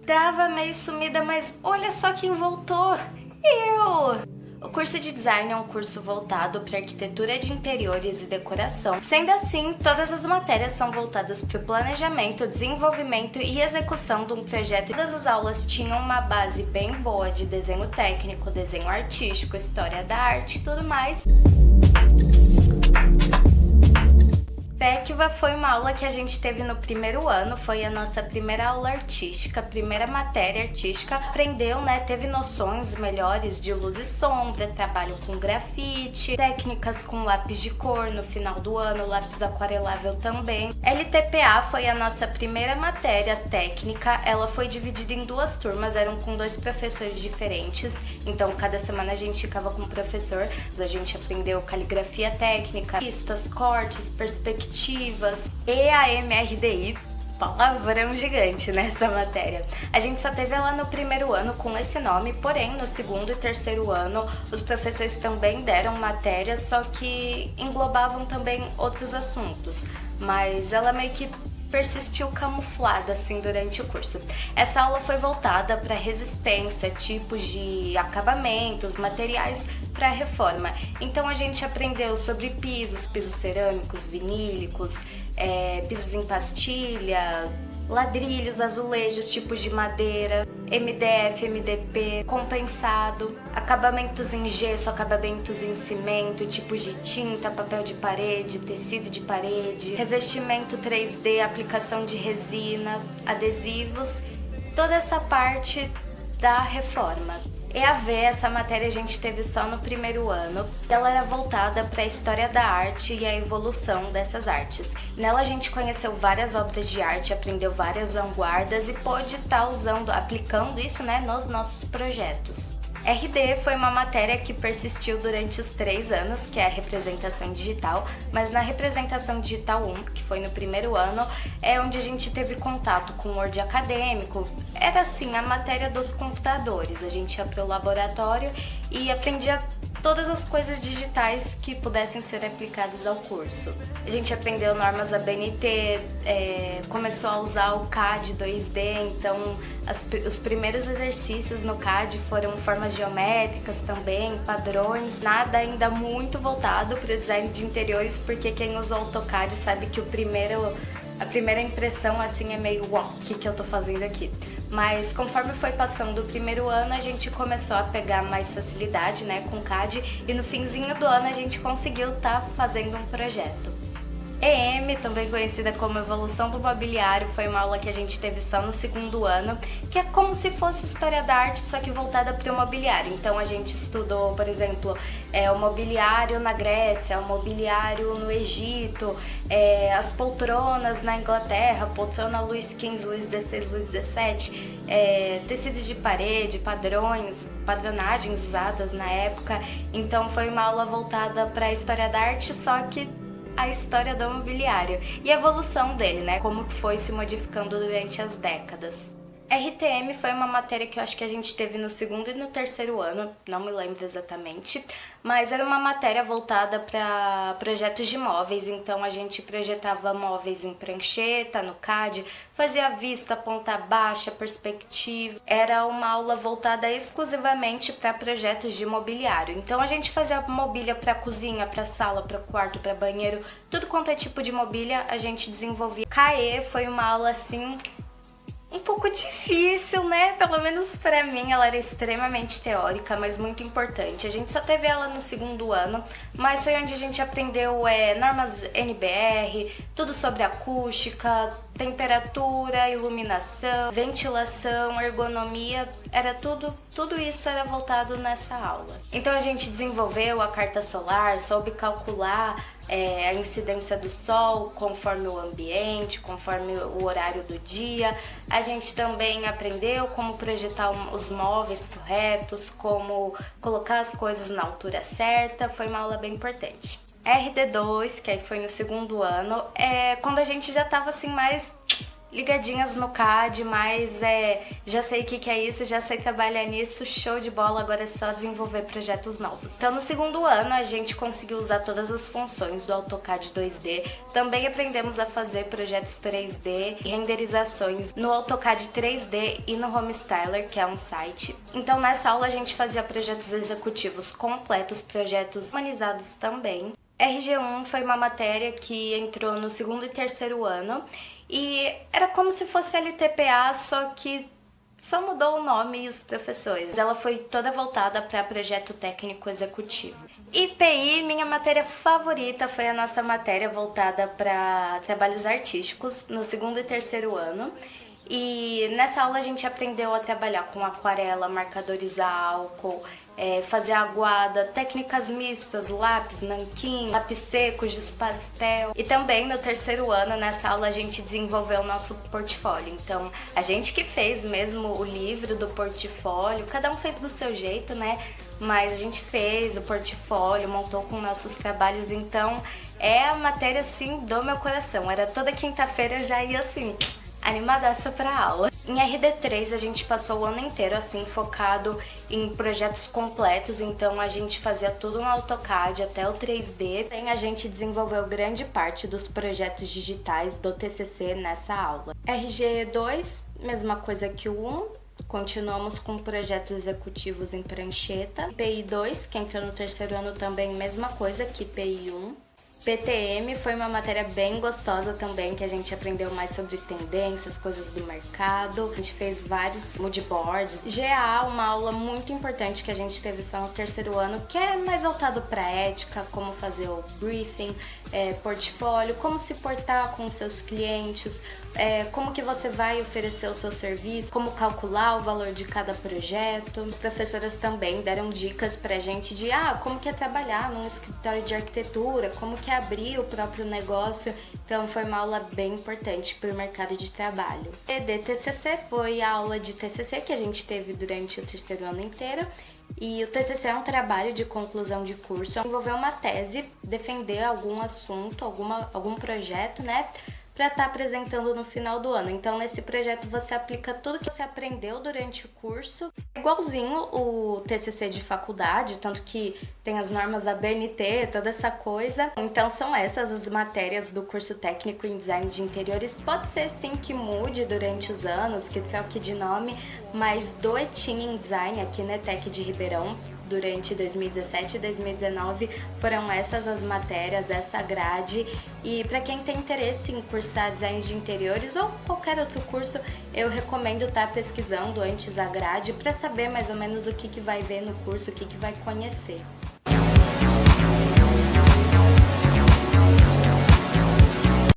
Tava meio sumida, mas olha só quem voltou! Eu! O curso de design é um curso voltado para arquitetura de interiores e decoração. Sendo assim, todas as matérias são voltadas para o planejamento, desenvolvimento e execução de um projeto. Todas as aulas tinham uma base bem boa de desenho técnico, desenho artístico, história da arte e tudo mais. VECVA foi uma aula que a gente teve no primeiro ano, foi a nossa primeira aula artística, primeira matéria artística. Aprendeu, né, teve noções melhores de luz e sombra, trabalho com grafite, técnicas com lápis de cor no final do ano, lápis aquarelável também. LTPA foi a nossa primeira matéria técnica, ela foi dividida em duas turmas, eram com dois professores diferentes, então cada semana a gente ficava com um professor, a gente aprendeu caligrafia técnica, pistas, cortes, perspectivas, EAMRDI, palavrão gigante nessa matéria. A gente só teve ela no primeiro ano com esse nome, porém no segundo e terceiro ano os professores também deram matérias, só que englobavam também outros assuntos, mas ela meio que persistiu camuflada assim durante o curso. Essa aula foi voltada para resistência, tipos de acabamentos, materiais para reforma. Então a gente aprendeu sobre pisos cerâmicos, vinílicos, pisos em pastilha, ladrilhos, azulejos, tipos de madeira, MDF, MDP, compensado, acabamentos em gesso, acabamentos em cimento, tipos de tinta, papel de parede, tecido de parede, revestimento 3D, aplicação de resina, adesivos, toda essa parte da reforma. EAV, essa matéria a gente teve só no primeiro ano. Ela era voltada para a história da arte e a evolução dessas artes. Nela a gente conheceu várias obras de arte, aprendeu várias vanguardas e pôde estar aplicando isso, né, nos nossos projetos. RD foi uma matéria que persistiu durante os 3 anos, que é a representação digital, mas na representação digital 1, que foi no primeiro ano, é onde a gente teve contato com o Word acadêmico. Era assim, a matéria dos computadores. A gente ia para o laboratório e aprendia todas as coisas digitais que pudessem ser aplicadas ao curso. A gente aprendeu normas ABNT, começou a usar o CAD 2D, então os primeiros exercícios no CAD foram formas geométricas também, padrões, nada ainda muito voltado para o design de interiores, porque quem usou o AutoCAD sabe que a primeira impressão assim é meio uau, o que eu tô fazendo aqui? Mas conforme foi passando o primeiro ano, a gente começou a pegar mais facilidade, né, com CAD, e no finzinho do ano a gente conseguiu estar fazendo um projeto. EM, também conhecida como Evolução do Mobiliário, foi uma aula que a gente teve só no segundo ano, que é como se fosse história da arte, só que voltada para o mobiliário. Então a gente estudou, por exemplo, o mobiliário na Grécia, o mobiliário no Egito, as poltronas na Inglaterra, poltrona Luís XV, Luís XVI, Luís XVII, tecidos de parede, padrões, padronagens usadas na época. Então foi uma aula voltada para a história da arte, só que a história do mobiliário e a evolução dele, né? Como que foi se modificando durante as décadas. RTM foi uma matéria que eu acho que a gente teve no segundo e no terceiro ano, não me lembro exatamente, mas era uma matéria voltada para projetos de móveis, então a gente projetava móveis em prancheta, no CAD, fazia vista, ponta baixa, perspectiva. Era uma aula voltada exclusivamente para projetos de mobiliário, então a gente fazia mobília para cozinha, para sala, para quarto, para banheiro, tudo quanto é tipo de mobília a gente desenvolvia. CAE foi uma aula assim um pouco difícil, né? Pelo menos pra mim, ela era extremamente teórica, mas muito importante. A gente só teve ela no segundo ano, mas foi onde a gente aprendeu normas NBR, tudo sobre acústica, temperatura, iluminação, ventilação, ergonomia, era tudo isso era voltado nessa aula. Então a gente desenvolveu a carta solar, soube calcular a incidência do sol conforme o ambiente, conforme o horário do dia. A gente também aprendeu como projetar os móveis corretos, como colocar as coisas na altura certa. Foi uma aula bem importante. RD2, que aí foi no segundo ano, quando a gente já estava assim mais ligadinhas no CAD, mas já sei o que é isso, já sei trabalhar nisso, show de bola, agora é só desenvolver projetos novos. Então no segundo ano a gente conseguiu usar todas as funções do AutoCAD 2D, também aprendemos a fazer projetos 3D e renderizações no AutoCAD 3D e no Homestyler, que é um site. Então nessa aula a gente fazia projetos executivos completos, projetos humanizados também. RG1 foi uma matéria que entrou no segundo e terceiro ano e era como se fosse LTPA, só que só mudou o nome e os professores. Ela foi toda voltada para projeto técnico executivo. IPI, minha matéria favorita, foi a nossa matéria voltada para trabalhos artísticos no segundo e terceiro ano. E nessa aula a gente aprendeu a trabalhar com aquarela, marcadores a álcool, fazer aguada, técnicas mistas, lápis, nanquim, lápis seco, giz pastel. E também no terceiro ano, nessa aula, a gente desenvolveu o nosso portfólio. Então, a gente que fez mesmo o livro do portfólio, cada um fez do seu jeito, né? Mas a gente fez o portfólio, montou com nossos trabalhos, então é a matéria, assim, do meu coração. Era toda quinta-feira, eu já ia, assim, animadaça pra aula. Em RD3 a gente passou o ano inteiro assim focado em projetos completos, então a gente fazia tudo no AutoCAD até o 3D. Também a gente desenvolveu grande parte dos projetos digitais do TCC nessa aula. RG2, mesma coisa que o 1. Continuamos com projetos executivos em prancheta. IPI 2, que entrou no terceiro ano também, mesma coisa que IPI 1. PTM foi uma matéria bem gostosa também, que a gente aprendeu mais sobre tendências, coisas do mercado. A gente fez vários moodboards. GA, uma aula muito importante que a gente teve só no terceiro ano, que é mais voltado para ética, como fazer o briefing, portfólio, como se portar com seus clientes, como que você vai oferecer o seu serviço, como calcular o valor de cada projeto. As professoras também deram dicas pra gente de como que é trabalhar num escritório de arquitetura, como que é abrir o próprio negócio. Então foi uma aula bem importante para o mercado de trabalho. ED-TCC foi a aula de TCC que a gente teve durante o terceiro ano inteiro. E o TCC é um trabalho de conclusão de curso, envolver uma tese, defender algum assunto, algum projeto, né? Para estar apresentando no final do ano. Então, nesse projeto você aplica tudo que você aprendeu durante o curso, igualzinho o TCC de faculdade, tanto que tem as normas ABNT, toda essa coisa. Então, são essas as matérias do curso técnico em design de interiores. Pode ser sim que mude durante os anos, que troque de nome, mas do ETIM em design aqui na ETEC de Ribeirão, durante 2017 e 2019 foram essas as matérias, essa grade. E para quem tem interesse em cursar design de interiores ou qualquer outro curso, eu recomendo estar pesquisando antes a grade para saber mais ou menos o que vai ver no curso, o que vai conhecer.